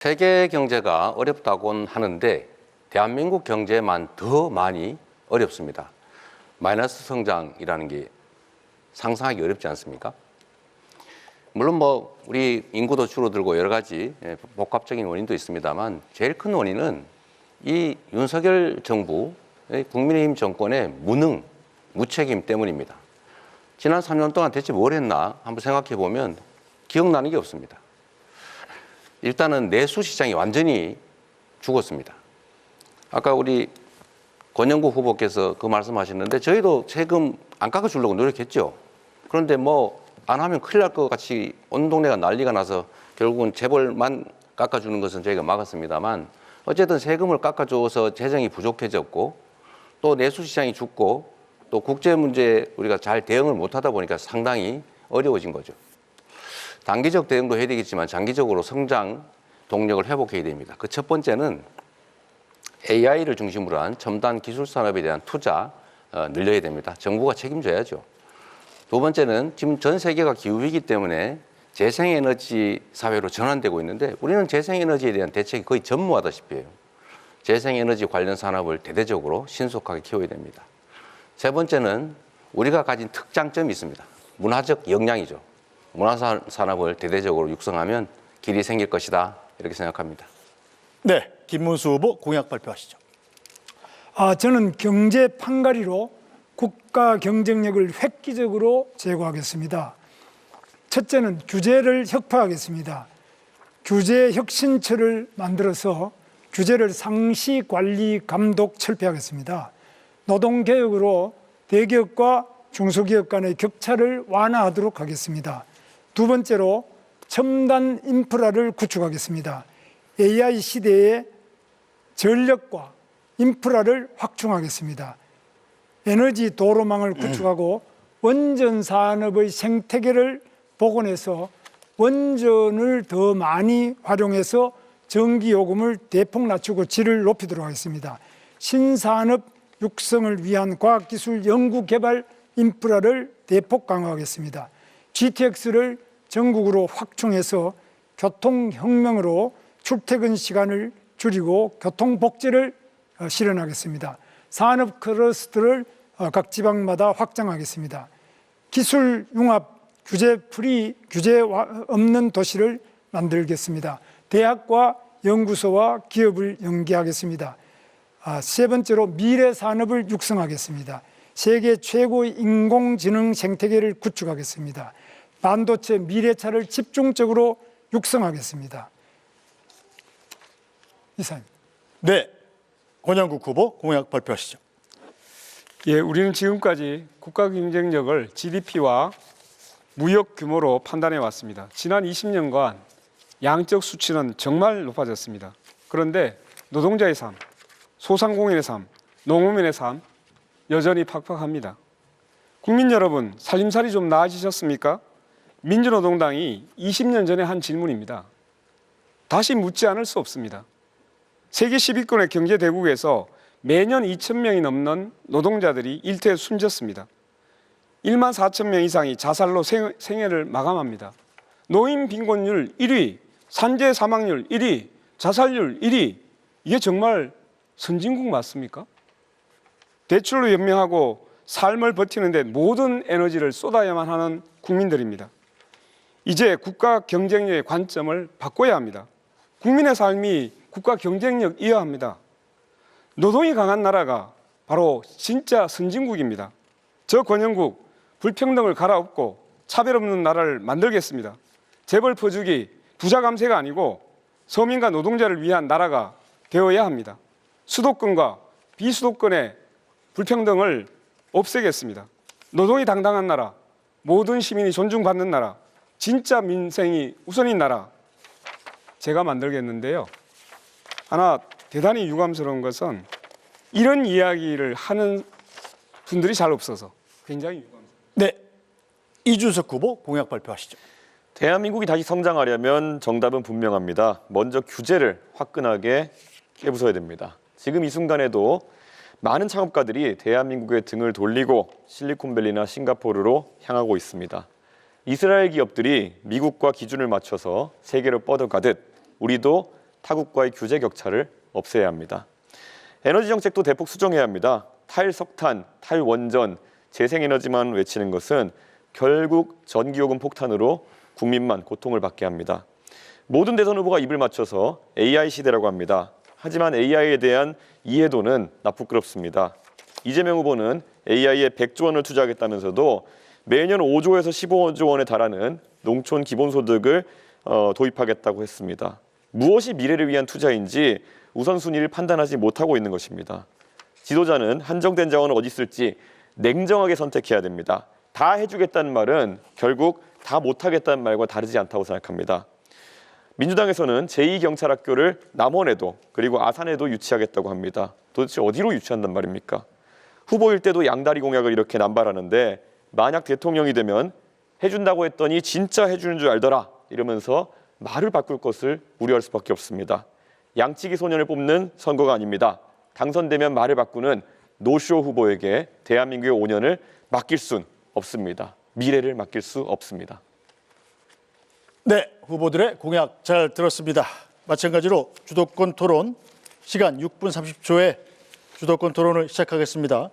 세계 경제가 어렵다고는 하는데 대한민국 경제만 더 많이 어렵습니다. 마이너스 성장이라는 게 상상하기 어렵지 않습니까? 물론 우리 인구도 줄어들고 여러 가지 복합적인 원인도 있습니다만 제일 큰 원인은 이 윤석열 정부, 국민의힘 정권의 무능, 무책임 때문입니다. 지난 3년 동안 대체 뭘 했나 한번 생각해 보면 기억나는 게 없습니다. 일단은 내수 시장이 완전히 죽었습니다. 아까 우리 권영국 후보께서 그 말씀하셨는데 저희도 세금 안 깎아주려고 노력했죠. 그런데 안 하면 큰일 날 것 같이 온 동네가 난리가 나서 결국은 재벌만 깎아주는 것은 저희가 막았습니다만 어쨌든 세금을 깎아줘서 재정이 부족해졌고 또 내수 시장이 죽고 또 국제 문제 우리가 잘 대응을 못하다 보니까 상당히 어려워진 거죠. 단기적 대응도 해야 되겠지만 장기적으로 성장 동력을 회복해야 됩니다. 그 첫 번째는 AI를 중심으로 한 첨단 기술 산업에 대한 투자 늘려야 됩니다. 정부가 책임져야죠. 두 번째는 지금 전 세계가 기후위기 때문에 재생에너지 사회로 전환되고 있는데 우리는 재생에너지에 대한 대책이 거의 전무하다시피 해요. 재생에너지 관련 산업을 대대적으로 신속하게 키워야 됩니다. 세 번째는 우리가 가진 특장점이 있습니다. 문화적 역량이죠. 문화산업을 대대적으로 육성하면 길이 생길 것이다 이렇게 생각합니다. 네, 김문수 후보 공약 발표하시죠. 저는 경제 판가리로 국가 경쟁력을 획기적으로 제고하겠습니다. 첫째는 규제를 혁파하겠습니다. 규제 혁신처를 만들어서 규제를 상시 관리 감독 철폐하겠습니다. 노동개혁으로 대기업과 중소기업 간의 격차를 완화하도록 하겠습니다. 두 번째로 첨단 인프라를 구축하겠습니다. AI 시대의 전력과 인프라를 확충하겠습니다. 에너지 도로망을 구축하고 원전 산업의 생태계를 복원해서 원전을 더 많이 활용해서 전기요금을 대폭 낮추고 질을 높이도록 하겠습니다. 신산업 육성을 위한 과학기술 연구개발 인프라를 대폭 강화하겠습니다. GTX를 전국으로 확충해서 교통혁명으로 출퇴근 시간을 줄이고 교통복지를 실현하겠습니다. 산업 클러스터를 각 지방마다 확장하겠습니다. 기술 융합 규제 프리, 규제 없는 도시를 만들겠습니다. 대학과 연구소와 기업을 연계하겠습니다. 세 번째로 미래 산업을 육성하겠습니다. 세계 최고의 인공지능 생태계를 구축하겠습니다. 반도체 미래차를 집중적으로 육성하겠습니다. 이상입니다. 네, 권영국 후보 공약 발표하시죠. 우리는 지금까지 국가 경쟁력을 GDP와 무역 규모로 판단해 왔습니다. 지난 20년간 양적 수치는 정말 높아졌습니다. 그런데 노동자의 삶, 소상공인의 삶, 농어민의 삶 여전히 팍팍합니다. 국민 여러분, 살림살이 좀 나아지셨습니까? 민주노동당이 20년 전에 한 질문입니다. 다시 묻지 않을 수 없습니다. 세계 10위권의 경제대국에서 매년 2,000명이 넘는 노동자들이 일터에 숨졌습니다. 1만 4천 명 이상이 자살로 생애를 마감합니다. 노인 빈곤율 1위, 산재 사망률 1위, 자살률 1위. 이게 정말 선진국 맞습니까? 대출로 연명하고 삶을 버티는데 모든 에너지를 쏟아야만 하는 국민들입니다. 이제 국가 경쟁력의 관점을 바꿔야 합니다. 국민의 삶이 국가 경쟁력이어야 합니다. 노동이 강한 나라가 바로 진짜 선진국입니다. 저 권영국 불평등을 갈아엎고 차별 없는 나라를 만들겠습니다. 재벌 퍼주기, 부자 감세가 아니고 서민과 노동자를 위한 나라가 되어야 합니다. 수도권과 비수도권의 불평등을 없애겠습니다. 노동이 당당한 나라, 모든 시민이 존중받는 나라, 진짜 민생이 우선인 나라 제가 만들겠는데요. 하나 대단히 유감스러운 것은 이런 이야기를 하는 분들이 잘 없어서 굉장히 유감스럽습니다. 네, 이준석 후보 공약 발표하시죠. 대한민국이 다시 성장하려면 정답은 분명합니다. 먼저 규제를 화끈하게 깨부숴야 됩니다. 지금 이 순간에도 많은 창업가들이 대한민국의 등을 돌리고 실리콘밸리나 싱가포르로 향하고 있습니다. 이스라엘 기업들이 미국과 기준을 맞춰서 세계로 뻗어가듯 우리도 타국과의 규제 격차를 없애야 합니다. 에너지 정책도 대폭 수정해야 합니다. 탈석탄, 탈원전, 재생에너지만 외치는 것은 결국 전기요금 폭탄으로 국민만 고통을 받게 합니다. 모든 대선 후보가 입을 맞춰서 AI 시대라고 합니다. 하지만 AI에 대한 이해도는 나쁘끄럽습니다. 이재명 후보는 AI에 100조 원을 투자하겠다면서도 매년 5조에서 15조 원에 달하는 농촌 기본소득을 도입하겠다고 했습니다. 무엇이 미래를 위한 투자인지 우선순위를 판단하지 못하고 있는 것입니다. 지도자는 한정된 자원을 어디 쓸지 냉정하게 선택해야 됩니다. 다 해주겠다는 말은 결국 다 못하겠다는 말과 다르지 않다고 생각합니다. 민주당에서는 제2경찰학교를 남원에도 그리고 아산에도 유치하겠다고 합니다. 도대체 어디로 유치한단 말입니까? 후보일 때도 양다리 공약을 이렇게 남발하는데 만약 대통령이 되면 해준다고 했더니 진짜 해주는 줄 알더라 이러면서 말을 바꿀 것을 우려할 수밖에 없습니다. 양치기 소년을 뽑는 선거가 아닙니다. 당선되면 말을 바꾸는 노쇼 후보에게 대한민국의 5년을 맡길 순 없습니다. 미래를 맡길 수 없습니다. 네, 후보들의 공약 잘 들었습니다. 마찬가지로 주도권 토론 시간 6분 30초에 주도권 토론을 시작하겠습니다.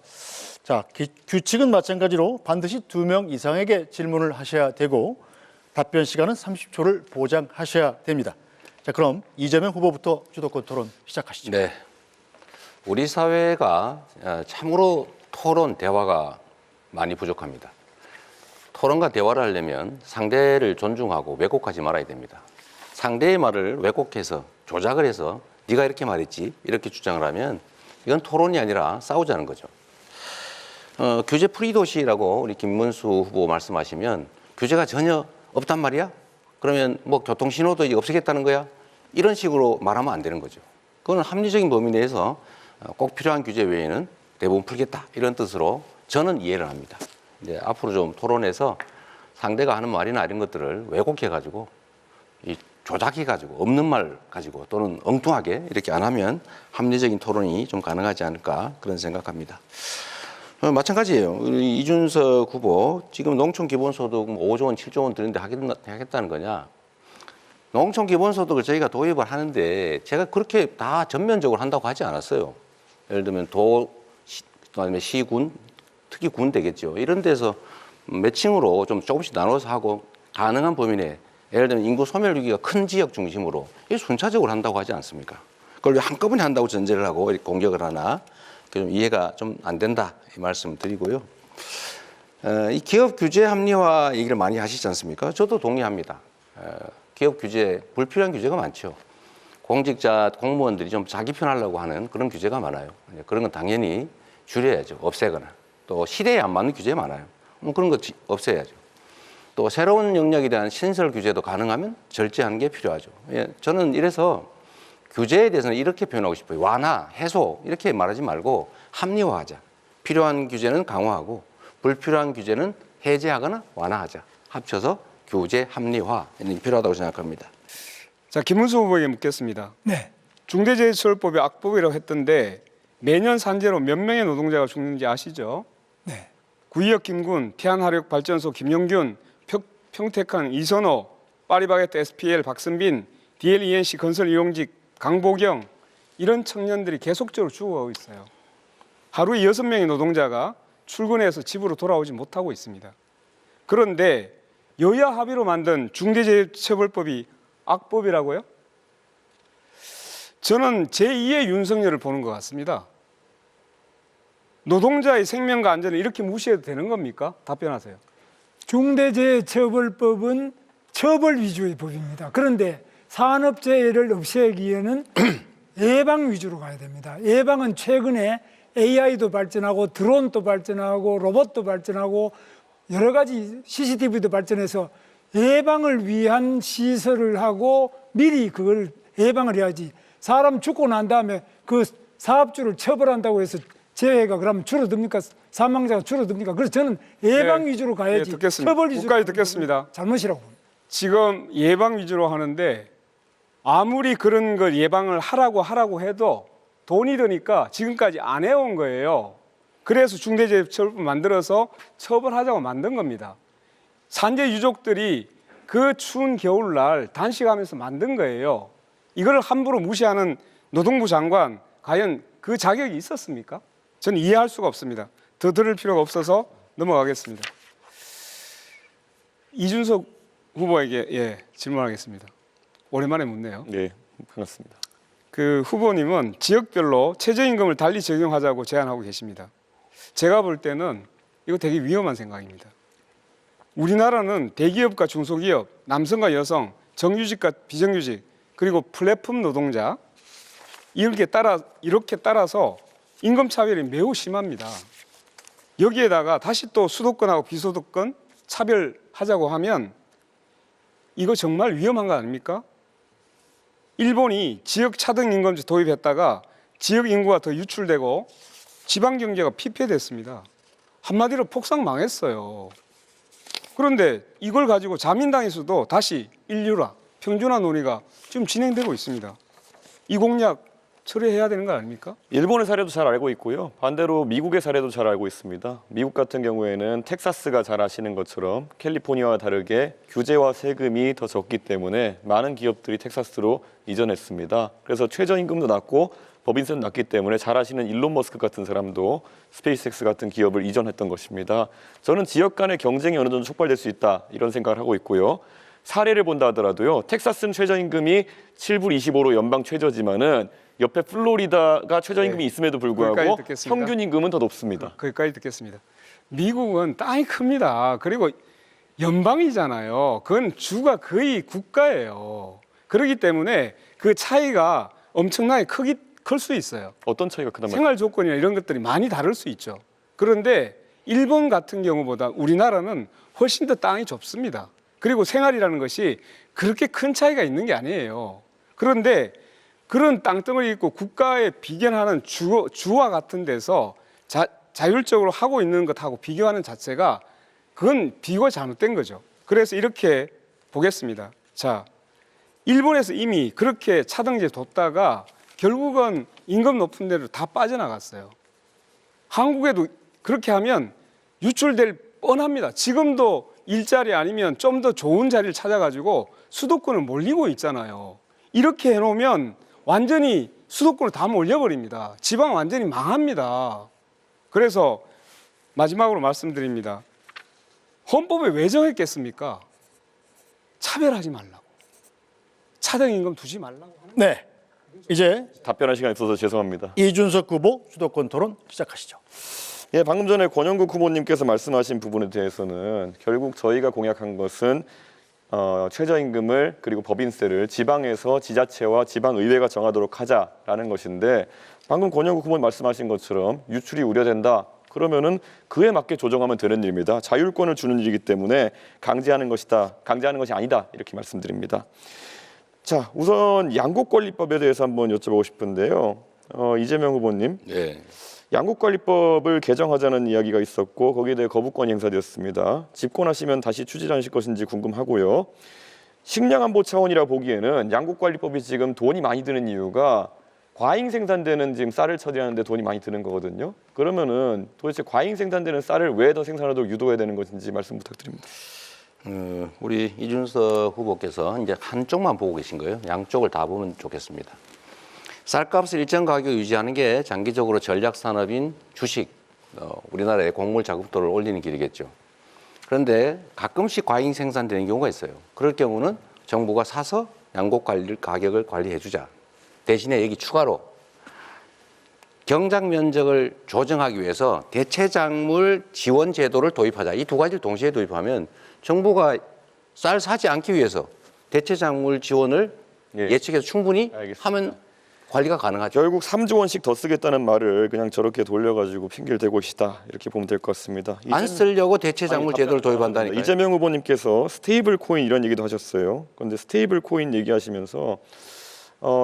자, 규칙은 마찬가지로 반드시 2명 이상에게 질문을 하셔야 되고 답변 시간은 30초를 보장하셔야 됩니다. 자, 그럼 이재명 후보부터 주도권 토론 시작하시죠. 네. 우리 사회가 참으로 토론, 대화가 많이 부족합니다. 토론과 대화를 하려면 상대를 존중하고 왜곡하지 말아야 됩니다. 상대의 말을 왜곡해서 조작을 해서 네가 이렇게 말했지 이렇게 주장을 하면 이건 토론이 아니라 싸우자는 거죠. 규제 프리 도시라고 우리 김문수 후보 말씀하시면 규제가 전혀 없단 말이야? 그러면 뭐 교통신호도 이제 없애겠다는 거야? 이런 식으로 말하면 안 되는 거죠. 그건 합리적인 범위 내에서 꼭 필요한 규제 외에는 대부분 풀겠다 이런 뜻으로 저는 이해를 합니다. 이제 앞으로 좀 토론해서 상대가 하는 말이나 이런 것들을 왜곡해가지고 조작해가지고 없는 말 가지고 또는 엉뚱하게 이렇게 안 하면 합리적인 토론이 좀 가능하지 않을까 그런 생각합니다. 마찬가지예요. 우리 이준석 후보 지금 농촌 기본소득 5조 원, 7조 원 드는데 하겠다는 거냐? 농촌 기본소득을 저희가 도입을 하는데 제가 그렇게 다 전면적으로 한다고 하지 않았어요. 예를 들면 도, 아니면 시군, 특히 군 되겠죠. 이런 데서 매칭으로 좀 조금씩 나눠서 하고 가능한 범위 내 예를 들면 인구 소멸 위기가 큰 지역 중심으로 이 순차적으로 한다고 하지 않습니까? 그걸 왜 한꺼번에 한다고 전제를 하고 이렇게 공격을 하나 좀 이해가 좀 안 된다 이 말씀 드리고요. 이 기업 규제 합리화 얘기를 많이 하시지 않습니까? 저도 동의합니다. 기업 규제, 불필요한 규제가 많죠. 공직자, 공무원들이 좀 자기 편하려고 하는 그런 규제가 많아요. 그런 건 당연히 줄여야죠. 없애거나. 또 시대에 안 맞는 규제 많아요. 그런 거 없애야죠. 또 새로운 영역에 대한 신설 규제도 가능하면 절제하는 게 필요하죠. 저는 이래서 규제에 대해서는 이렇게 표현하고 싶어요. 완화, 해소 이렇게 말하지 말고 합리화하자. 필요한 규제는 강화하고 불필요한 규제는 해제하거나 완화하자. 합쳐서 규제 합리화 필요하다고 생각합니다. 자, 김문수 후보에게 묻겠습니다. 네. 중대재해처벌법이 악법이라고 했던데 매년 산재로 몇 명의 노동자가 죽는지 아시죠? 네. 구의역 김군, 태안화력발전소 김용균, 평택항 이선호, 파리바게뜨 SPL 박선빈, DLENC 건설 이용직 강보경 이런 청년들이 계속적으로 죽어가고 있어요. 하루에 6명의 노동자가 출근해서 집으로 돌아오지 못하고 있습니다. 그런데 여야 합의로 만든 중대재해처벌법이 악법이라고요? 저는 제2의 윤석열을 보는 것 같습니다. 노동자의 생명과 안전을 이렇게 무시해도 되는 겁니까? 답변하세요. 중대재해처벌법은 처벌 위주의 법입니다. 그런데 산업재해를 없애기에는 예방 위주로 가야 됩니다. 예방은 최근에 AI도 발전하고 드론도 발전하고 로봇도 발전하고 여러 가지 CCTV도 발전해서 예방을 위한 시설을 하고 미리 그걸 예방을 해야지. 사람 죽고 난 다음에 그 사업주를 처벌한다고 해서 재해가 그러면 줄어듭니까? 사망자가 줄어듭니까? 그래서 저는 예방 위주로 가야지. 듣겠습니다. 처벌 위주로 끝까지 듣겠습니다. 잘못이라고 봅니다. 지금 예방 위주로 하는데 아무리 그런 걸 예방을 하라고 해도 돈이 드니까 지금까지 안 해온 거예요. 그래서 중대재해처벌법 만들어서 처벌하자고 만든 겁니다. 산재 유족들이 그 추운 겨울날 단식하면서 만든 거예요. 이걸 함부로 무시하는 노동부 장관 과연 그 자격이 있었습니까? 저는 이해할 수가 없습니다. 더 들을 필요가 없어서 넘어가겠습니다. 이준석 후보에게 질문하겠습니다. 오랜만에 묻네요. 네, 반갑습니다. 그 후보님은 지역별로 최저임금을 달리 적용하자고 제안하고 계십니다. 제가 볼 때는 이거 되게 위험한 생각입니다. 우리나라는 대기업과 중소기업, 남성과 여성, 정규직과 비정규직, 그리고 플랫폼 노동자 이렇게 따라서 임금 차별이 매우 심합니다. 여기에다가 다시 또 수도권하고 비수도권 차별하자고 하면 이거 정말 위험한 거 아닙니까? 일본이 지역 차등 임금제 도입했다가 지역 인구가 더 유출되고 지방 경제가 피폐됐습니다. 한마디로 폭삭 망했어요. 그런데 이걸 가지고 자민당에서도 다시 인류화, 평준화 논의가 지금 진행되고 있습니다. 이 공약 처리해야 되는 거 아닙니까? 일본의 사례도 잘 알고 있고요. 반대로 미국의 사례도 잘 알고 있습니다. 미국 같은 경우에는 텍사스가 잘 아시는 것처럼 캘리포니아와 다르게 규제와 세금이 더 적기 때문에 많은 기업들이 텍사스로 이전했습니다. 그래서 최저임금도 낮고 법인세도 낮기 때문에 잘 아시는 일론 머스크 같은 사람도 스페이스X 같은 기업을 이전했던 것입니다. 저는 지역 간의 경쟁이 어느 정도 촉발될 수 있다 이런 생각을 하고 있고요. 사례를 본다 하더라도요. 텍사스는 최저임금이 7불 25로 연방 최저지만은 옆에 플로리다가 최저임금이 있음에도 불구하고 거기까지 듣겠습니다. 평균 임금은 더 높습니다. 거기까지 듣겠습니다. 미국은 땅이 큽니다. 그리고 연방이잖아요. 그건 주가 거의 국가예요. 그렇기 때문에 그 차이가 엄청나게 클 수 있어요. 어떤 차이가 크단 말이에요? 생활 조건이나 이런 것들이 많이 다를 수 있죠. 그런데 일본 같은 경우보다 우리나라는 훨씬 더 땅이 좁습니다. 그리고 생활이라는 것이 그렇게 큰 차이가 있는 게 아니에요. 그런데 그런 땅덩어리 있고 국가에 비견하는 주와 같은 데서 자율적으로 하고 있는 것하고 비교하는 자체가 그건 비교가 잘못된 거죠. 그래서 이렇게 보겠습니다. 자, 일본에서 이미 그렇게 차등제 뒀다가 결국은 임금 높은 데로 다 빠져나갔어요. 한국에도 그렇게 하면 유출될 뻔합니다. 지금도 일자리 아니면 좀 더 좋은 자리를 찾아가지고 수도권을 몰리고 있잖아요. 이렇게 해놓으면 완전히 수도권을 다 몰려버립니다. 지방 완전히 망합니다. 그래서 마지막으로 말씀드립니다. 헌법에 왜 정했겠습니까? 차별하지 말라고. 차등임금 두지 말라고. 네, 이제 답변할 시간이 없어서 죄송합니다. 이준석 후보 주도권 토론 시작하시죠. 예, 방금 전에 권영국 후보님께서 말씀하신 부분에 대해서는 결국 저희가 공약한 것은 최저임금을 그리고 법인세를 지방에서 지자체와 지방의회가 정하도록 하자라는 것인데 방금 권영국 후보님 말씀하신 것처럼 유출이 우려된다. 그러면은 그에 맞게 조정하면 되는 일입니다. 자율권을 주는 일이기 때문에 강제하는 것이 아니다 이렇게 말씀드립니다. 자, 우선 양국관리법에 대해서 한번 여쭤보고 싶은데요. 이재명 후보님, 네. 양국관리법을 개정하자는 이야기가 있었고 거기에 대해 거부권이 행사되었습니다. 집권하시면 다시 추진하실 것인지 궁금하고요. 식량안보 차원이라 보기에는 양국관리법이 지금 돈이 많이 드는 이유가 과잉 생산되는 지금 쌀을 처리하는데 돈이 많이 드는 거거든요. 그러면은 도대체 과잉 생산되는 쌀을 왜 더 생산하도록 유도해야 되는 것인지 말씀 부탁드립니다. 우리 이준석 후보께서 이제 한쪽만 보고 계신 거예요. 양쪽을 다 보면 좋겠습니다. 쌀값을 일정 가격 유지하는 게 장기적으로 전략 산업인 주식, 우리나라의 곡물 자급도를 올리는 길이겠죠. 그런데 가끔씩 과잉 생산되는 경우가 있어요. 그럴 경우는 정부가 사서 양곡 가격을 관리해 주자. 대신에 여기 추가로 경작 면적을 조정하기 위해서 대체작물 지원 제도를 도입하자. 이 두 가지를 동시에 도입하면 정부가 쌀 사지 않기 위해서 대체작물 지원을 예측해서 충분히 알겠습니다. 하면 관리가 가능하죠. 결국 3조 원씩 더 쓰겠다는 말을 그냥 저렇게 돌려가지고 핑계를 대고 계시다 이렇게 보면 될 것 같습니다. 안 쓰려고 대체작물 제도를 도입한다니까요. 이재명 후보님께서 스테이블 코인 이런 얘기도 하셨어요. 그런데 스테이블 코인 얘기하시면서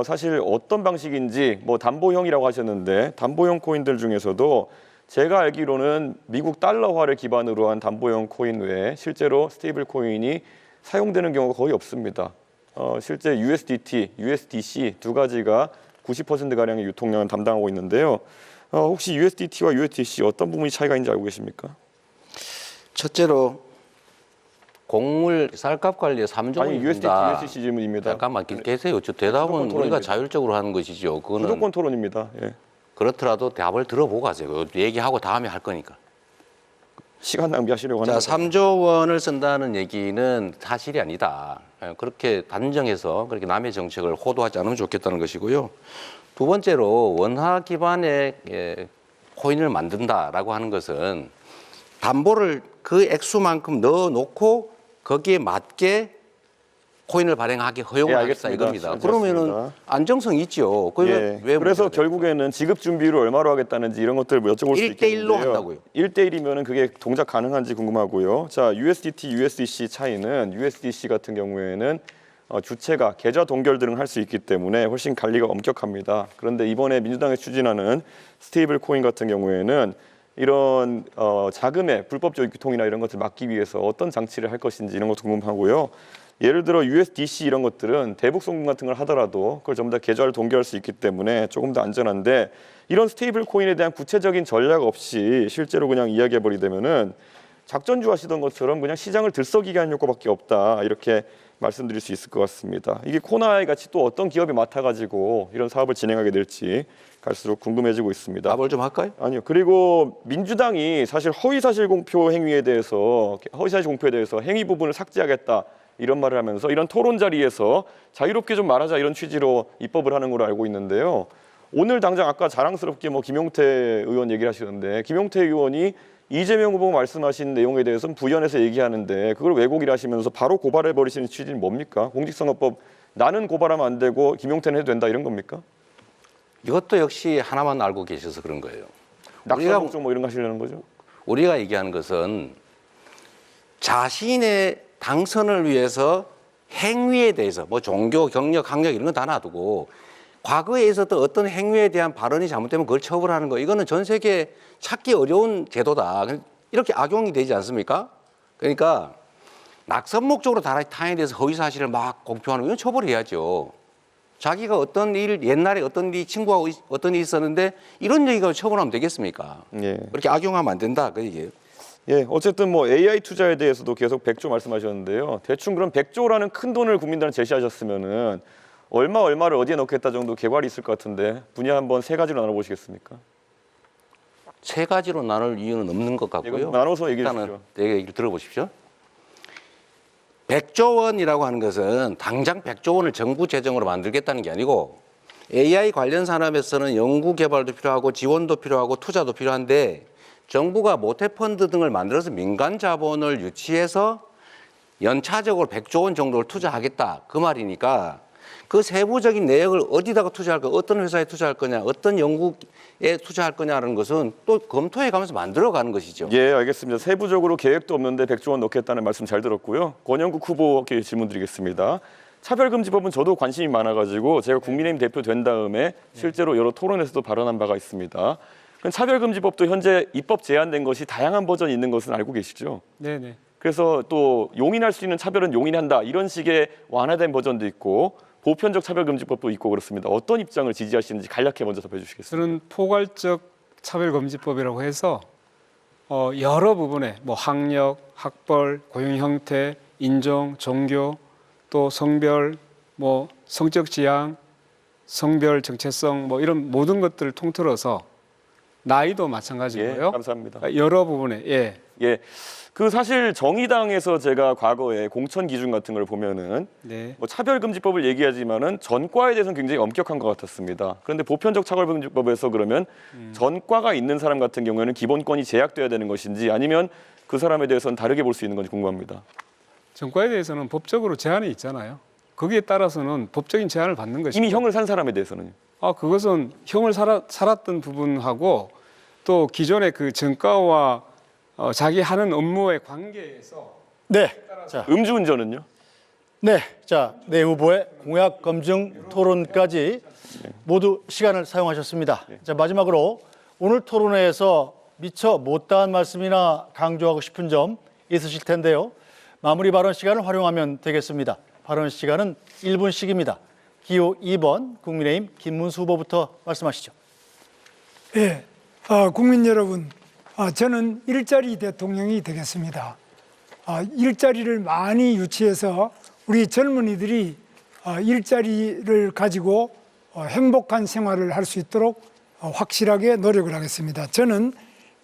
사실 어떤 방식인지 뭐 담보형이라고 하셨는데 담보형 코인들 중에서도 제가 알기로는 미국 달러화를 기반으로 한 담보형 코인 외에 실제로 스테이블 코인이 사용되는 경우가 거의 없습니다. 실제 USDT, USDC 두 가지가 90%가량의 유통량을 담당하고 있는데요. 혹시 USDT와 USDC 어떤 부분이 차이가 있는지 알고 계십니까? 첫째로 곡물 쌀값 관리에 3조 아니 원이 USDT, 든다. USDC 질문입니다. 잠깐만 계세요. 저 대답은 주도권 우리가 토론입니다. 자율적으로 하는 것이죠. 그거는 주도권 토론입니다. 예. 그렇더라도 답을 들어보고 가세요. 그거 얘기하고 다음에 할 거니까. 시간 낭비하시려고 하는 자, 거죠. 3조 원을 쓴다는 얘기는 사실이 아니다. 그렇게 단정해서 그렇게 남의 정책을 호도하지 않으면 좋겠다는 것이고요. 두 번째로 원화 기반의 코인을 만든다라고 하는 것은 담보를 그 액수만큼 넣어놓고 거기에 맞게 코인을 발행하기 허용을 예, 하겠다 알겠습니다. 이겁니다. 잘 그러면은 들었습니다. 안정성이 있죠. 그게 예. 왜 그래서 문제가 돼요? 결국에는 지급 준비율을 얼마로 하겠다는지 이런 것들을 여쭤볼 수 1대1로 있겠는데요. 한다고요. 1대1이면 그게 동작 가능한지 궁금하고요. 자, USDT, USDC 차이는 USDC 같은 경우에는 주체가 계좌 동결 등을 할 수 있기 때문에 훨씬 관리가 엄격합니다. 그런데 이번에 민주당이 추진하는 스테이블 코인 같은 경우에는 이런 자금의 불법적 유통이나 이런 것을 막기 위해서 어떤 장치를 할 것인지 이런 것도 궁금하고요. 예를 들어 USDC 이런 것들은 대북 송금 같은 걸 하더라도 그걸 전부 다 계좌를 동결할 수 있기 때문에 조금 더 안전한데 이런 스테이블 코인에 대한 구체적인 전략 없이 실제로 그냥 이야기해 버리되면은 작전주 하시던 것처럼 그냥 시장을 들썩이게 하는 효과밖에 없다 이렇게 말씀드릴 수 있을 것 같습니다. 이게 코나이 같이 또 어떤 기업이 맡아가지고 이런 사업을 진행하게 될지 갈수록 궁금해지고 있습니다. 답을 좀 할까요? 아니요. 그리고 민주당이 사실 허위사실 공표에 대해서 행위 부분을 삭제하겠다 이런 말을 하면서 이런 토론 자리에서 자유롭게 좀 말하자 이런 취지로 입법을 하는 걸로 알고 있는데요. 오늘 당장 아까 자랑스럽게 김용태 의원 얘기를 하시는데 김용태 의원이 이재명 후보 말씀하신 내용에 대해서는 부연해서 얘기하는데 그걸 왜곡이라 하시면서 바로 고발해 버리시는 취지는 뭡니까? 공직선거법 나는 고발하면 안 되고 김용태는 해도 된다 이런 겁니까? 이것도 역시 하나만 알고 계셔서 그런 거예요. 낙사복종 뭐 이런 거 하시려는 거죠? 우리가 얘기하는 것은 자신의 당선을 위해서 행위에 대해서 뭐 종교, 경력, 학력 이런 건 다 놔두고 과거에 있었던 어떤 행위에 대한 발언이 잘못되면 그걸 처벌하는 거 이거는 전 세계 찾기 어려운 제도다. 이렇게 악용이 되지 않습니까? 그러니까 낙선 목적으로 타인에 대해서 허위 사실을 막 공표하는 건 처벌해야죠. 자기가 어떤 일 옛날에 어떤 일이 친구하고 어떤 일이 있었는데 이런 얘기가 처벌하면 되겠습니까? 예. 그렇게 악용하면 안 된다 그 얘기예요. 예, 어쨌든 뭐 AI 투자에 대해서도 계속 100조 말씀하셨는데요. 대충 그럼 100조라는 큰 돈을 국민들한테 제시하셨으면은 얼마를 어디에 넣겠다 정도 개괄이 있을 것 같은데 분야 한번 세 가지로 나눠보시겠습니까? 세 가지로 나눌 이유는 없는 것 같고요. 이건 나눠서 얘기해 일단은 주시죠. 내 얘기를 들어보십시오. 100조 원이라고 하는 것은 당장 100조 원을 정부 재정으로 만들겠다는 게 아니고 AI 관련 산업에서는 연구 개발도 필요하고 지원도 필요하고 투자도 필요한데 정부가 모태펀드 등을 만들어서 민간 자본을 유치해서 연차적으로 100조 원 정도를 투자하겠다 그 말이니까 그 세부적인 내역을 어디다가 투자할 거, 어떤 회사에 투자할 거냐, 어떤 연구에 투자할 거냐라는 것은 또 검토해 가면서 만들어가는 것이죠. 예, 알겠습니다. 세부적으로 계획도 없는데 100조 원 넣겠다는 말씀 잘 들었고요. 권영국 후보께 질문 드리겠습니다. 차별금지법은 저도 관심이 많아가지고 제가 국민의힘 대표 된 다음에 실제로 여러 토론에서도 발언한 바가 있습니다. 차별금지법도 현재 입법 제한된 것이 다양한 버전이 있는 것은 알고 계시죠? 네네. 그래서 또 용인할 수 있는 차별은 용인한다 이런 식의 완화된 버전도 있고 보편적 차별금지법도 있고 그렇습니다. 어떤 입장을 지지하시는지 간략히 먼저 답해 주시겠습니까? 저는 포괄적 차별금지법이라고 해서 여러 부분에 뭐 학력, 학벌, 고용 형태, 인종, 종교, 또 성별, 뭐 성적 지향, 성별 정체성 뭐 이런 모든 것들을 통틀어서 나이도 마찬가지고요. 예, 감사합니다. 여러 부분에 예. 예, 그 사실 정의당에서 제가 과거에 공천 기준 같은 걸 보면은 네. 뭐 차별금지법을 얘기하지만은 전과에 대해서는 굉장히 엄격한 것 같았습니다. 그런데 보편적 차별금지법에서 그러면 전과가 있는 사람 같은 경우에는 기본권이 제약돼야 되는 것인지 아니면 그 사람에 대해서는 다르게 볼 수 있는 건지 궁금합니다. 전과에 대해서는 법적으로 제한이 있잖아요. 거기에 따라서는 법적인 제한을 받는 것이죠. 이미 형을 산 사람에 대해서는요. 그것은 형을 살았던 부분하고 또 기존의 그 전과와 자기 하는 업무의 관계에서 네. 자, 음주운전은요? 네. 자, 네 후보의 공약 검증 토론까지 모두 시간을 사용하셨습니다. 자, 마지막으로 오늘 토론회에서 미처 못다한 말씀이나 강조하고 싶은 점 있으실 텐데요. 마무리 발언 시간을 활용하면 되겠습니다. 발언 시간은 1분씩입니다. 기호 2번 국민의힘 김문수 후보부터 말씀하시죠. 예, 국민 여러분, 저는 일자리 대통령이 되겠습니다. 일자리를 많이 유치해서 우리 젊은이들이 일자리를 가지고 행복한 생활을 할 수 있도록 확실하게 노력을 하겠습니다. 저는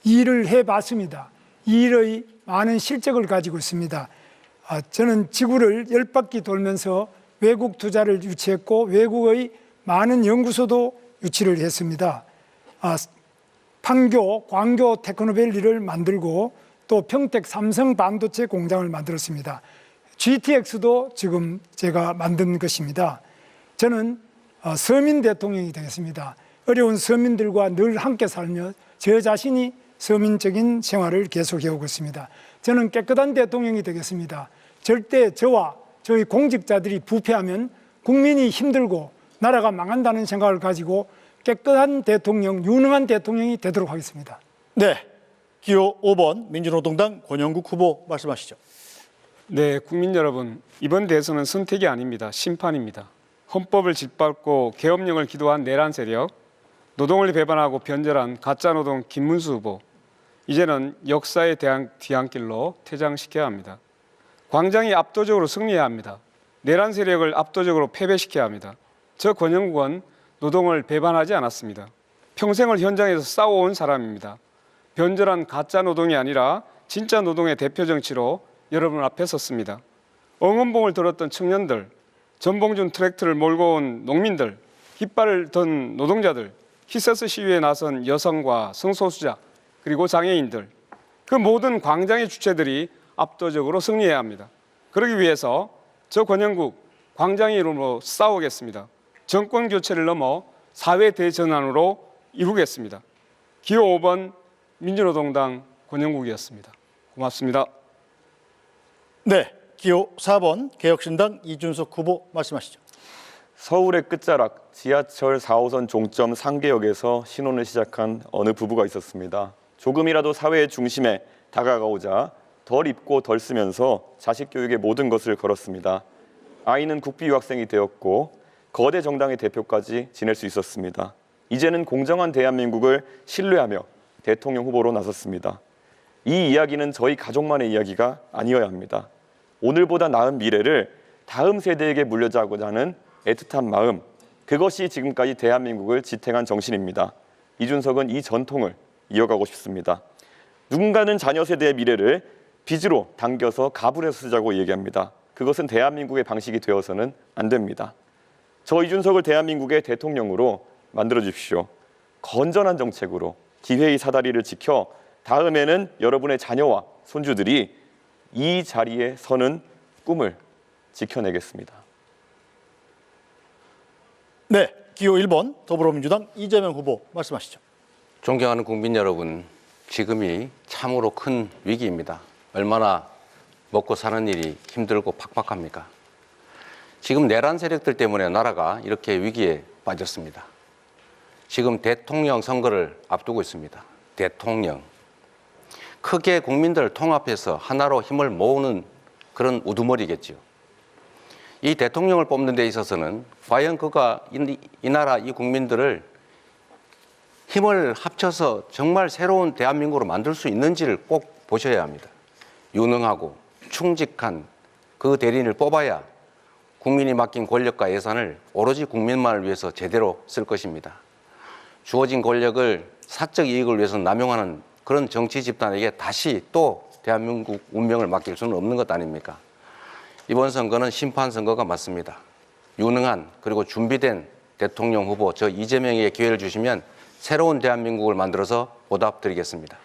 일을 해봤습니다. 이 일의 많은 실적을 가지고 있습니다. 저는 지구를 10바퀴 돌면서 외국 투자를 유치했고 외국의 많은 연구소도 유치를 했습니다. 판교, 광교 테크노밸리를 만들고 또 평택 삼성 반도체 공장을 만들었습니다. GTX도 지금 제가 만든 것입니다. 저는 서민 대통령이 되겠습니다. 어려운 서민들과 늘 함께 살며 저 자신이 서민적인 생활을 계속해오고 있습니다. 저는 깨끗한 대통령이 되겠습니다. 절대 저와 저희 공직자들이 부패하면 국민이 힘들고 나라가 망한다는 생각을 가지고 깨끗한 대통령, 유능한 대통령이 되도록 하겠습니다. 네, 기호 5번 민주노동당 권영국 후보 말씀하시죠. 네, 국민 여러분, 이번 대선은 선택이 아닙니다. 심판입니다. 헌법을 짓밟고 계엄령을 기도한 내란 세력, 노동을 배반하고 변절한 가짜노동 김문수 후보, 이제는 역사의 뒤안길로 퇴장시켜야 합니다. 광장이 압도적으로 승리해야 합니다. 내란 세력을 압도적으로 패배시켜야 합니다. 저 권영국은 노동을 배반하지 않았습니다. 평생을 현장에서 싸워온 사람입니다. 변절한 가짜 노동이 아니라 진짜 노동의 대표 정치로 여러분 앞에 섰습니다. 응원봉을 들었던 청년들, 전봉준 트랙터를 몰고 온 농민들, 깃발을 든 노동자들, 히세스 시위에 나선 여성과 성소수자, 그리고 장애인들, 그 모든 광장의 주체들이 압도적으로 승리해야 합니다. 그러기 위해서 저 권영국 광장의 이름으로 싸우겠습니다. 정권 교체를 넘어 사회 대전환으로 이루겠습니다. 기호 5번 민주노동당 권영국이었습니다. 고맙습니다. 네, 기호 4번 개혁신당 이준석 후보 말씀하시죠. 서울의 끝자락 지하철 4호선 종점 상계역에서 신혼을 시작한 어느 부부가 있었습니다. 조금이라도 사회의 중심에 다가가고자 덜 입고 덜 쓰면서 자식 교육의 모든 것을 걸었습니다. 아이는 국비 유학생이 되었고 거대 정당의 대표까지 지낼 수 있었습니다. 이제는 공정한 대한민국을 신뢰하며 대통령 후보로 나섰습니다. 이 이야기는 저희 가족만의 이야기가 아니어야 합니다. 오늘보다 나은 미래를 다음 세대에게 물려주고자 하는 애틋한 마음, 그것이 지금까지 대한민국을 지탱한 정신입니다. 이준석은 이 전통을 이어가고 싶습니다. 누군가는 자녀 세대의 미래를 빚으로 당겨서 가불해서 쓰자고 얘기합니다. 그것은 대한민국의 방식이 되어서는 안 됩니다. 저 이준석을 대한민국의 대통령으로 만들어 주십시오. 건전한 정책으로 기회의 사다리를 지켜 다음에는 여러분의 자녀와 손주들이 이 자리에 서는 꿈을 지켜내겠습니다. 네, 기호 1번 더불어민주당 이재명 후보 말씀하시죠. 존경하는 국민 여러분, 지금이 참으로 큰 위기입니다. 얼마나 먹고 사는 일이 힘들고 팍팍합니까? 지금 내란 세력들 때문에 나라가 이렇게 위기에 빠졌습니다. 지금 대통령 선거를 앞두고 있습니다. 대통령. 크게 국민들을 통합해서 하나로 힘을 모으는 그런 우두머리겠지요. 이 대통령을 뽑는 데 있어서는 과연 그가 이 나라 이 국민들을 힘을 합쳐서 정말 새로운 대한민국으로 만들 수 있는지를 꼭 보셔야 합니다. 유능하고 충직한 그 대리인을 뽑아야 국민이 맡긴 권력과 예산을 오로지 국민만을 위해서 제대로 쓸 것입니다. 주어진 권력을 사적 이익을 위해서 남용하는 그런 정치 집단에게 다시 또 대한민국 운명을 맡길 수는 없는 것 아닙니까? 이번 선거는 심판 선거가 맞습니다. 유능한 그리고 준비된 대통령 후보 저 이재명에게 기회를 주시면 새로운 대한민국을 만들어서 보답드리겠습니다.